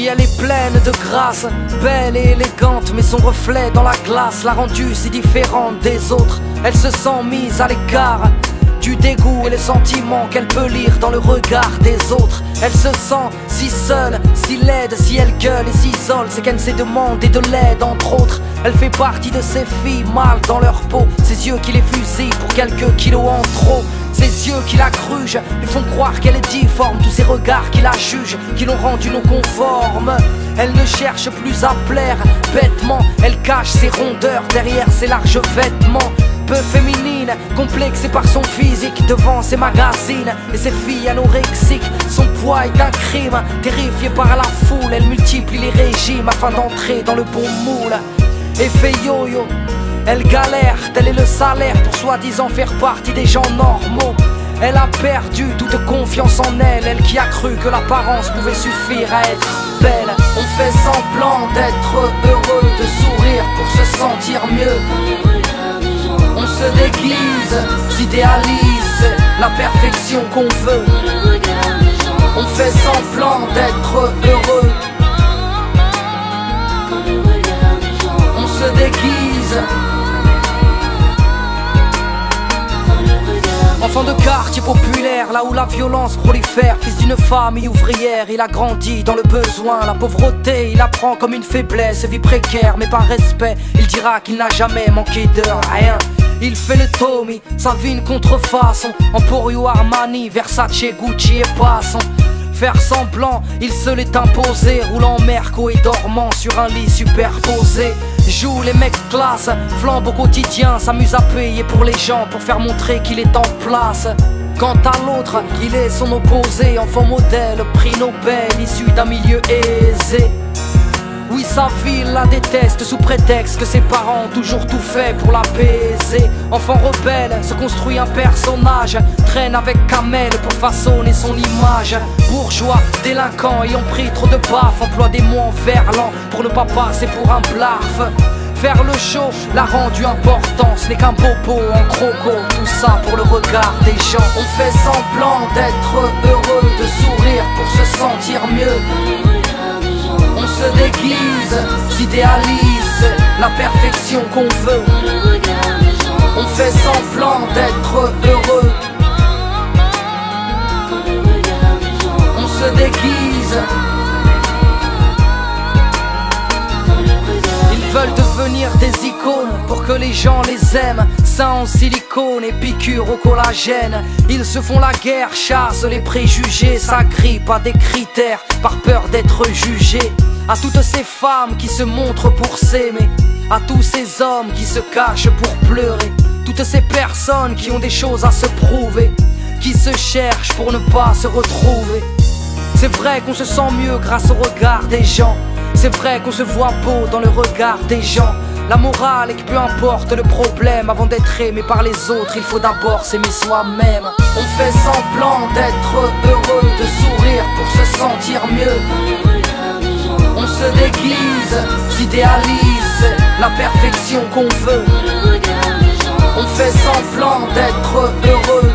Oui, elle est pleine de grâce, belle et élégante, mais son reflet dans la glace l'a rendue si différente des autres. Elle se sent mise à l'écart du dégoût et les sentiments qu'elle peut lire dans le regard des autres. Elle se sent si seule, si laide, si elle gueule et s'isole, c'est qu'elle s'est demandé de l'aide entre autres. Elle fait partie de ces filles mal dans leur peau, ces yeux qui les fusillent pour quelques kilos en trop. Ces yeux qui la grugent, lui font croire qu'elle est difforme. Tous ces regards qui la jugent, qui l'ont rendue non conforme. Elle ne cherche plus à plaire bêtement, elle cache ses rondeurs derrière ses larges vêtements. Peu féminine, complexée par son physique devant ses magazines et ses filles anorexiques. Son poids est un crime, terrifiée par la foule, elle multiplie les régimes afin d'entrer dans le bon moule. Effet yo-yo, elle galère, tel est le salaire pour soi-disant faire partie des gens normaux. Elle a perdu toute confiance en elle, elle qui a cru que l'apparence pouvait suffire à être belle. On fait semblant d'être heureux, de sourire pour se sentir mieux. On se déguise, s'idéalise la perfection qu'on veut. On fait semblant d'être heureux. On se déguise. Enfant de quartier populaire, là où la violence prolifère. Fils d'une famille ouvrière, il a grandi dans le besoin. La pauvreté, il apprend comme une faiblesse. Vie précaire, mais par respect, il dira qu'il n'a jamais manqué de rien. Il fait le Tommy, sa vie une contrefaçon. Emporio, Armani, Versace, Gucci et passant. Faire semblant, il se l'est imposé. Roulant Merco et dormant sur un lit superposé. Joue les mecs classe, flambe au quotidien. S'amuse à payer pour les gens, pour faire montrer qu'il est en place. Quant à l'autre, il est son opposé. Enfant modèle, prix Nobel, issu d'un milieu aisé. Oui, sa vie la déteste sous prétexte que ses parents ont toujours tout fait pour l'apaiser. Enfant rebelle, se construit un personnage, traîne avec Kamel pour façonner son image. Bourgeois, délinquant, ayant pris trop de baffes, emploie des mots en verlan pour ne pas passer pour un blaf. Faire le show l'a rendu important, ce n'est qu'un bobo en croco, tout ça pour le regard des gens. On fait semblant d'être heureux, de sourire pour se sentir mieux. On se déguise, s'idéalise la perfection qu'on veut. On fait semblant d'être heureux. On se déguise. Ils veulent devenir des icônes pour que les gens les aiment. Seins en silicone et piqûres au collagène. Ils se font la guerre, chassent les préjugés, s'agrippent à des critères par peur d'être jugés. À toutes ces femmes qui se montrent pour s'aimer, à tous ces hommes qui se cachent pour pleurer, toutes ces personnes qui ont des choses à se prouver, qui se cherchent pour ne pas se retrouver. C'est vrai qu'on se sent mieux grâce au regard des gens. C'est vrai qu'on se voit beau dans le regard des gens. La morale est que peu importe le problème, avant d'être aimé par les autres, il faut d'abord s'aimer soi-même. On fait semblant d'être heureux, de sourire pour se sentir mieux. On se déguise, s'idéalise la perfection qu'on veut. On fait semblant d'être heureux.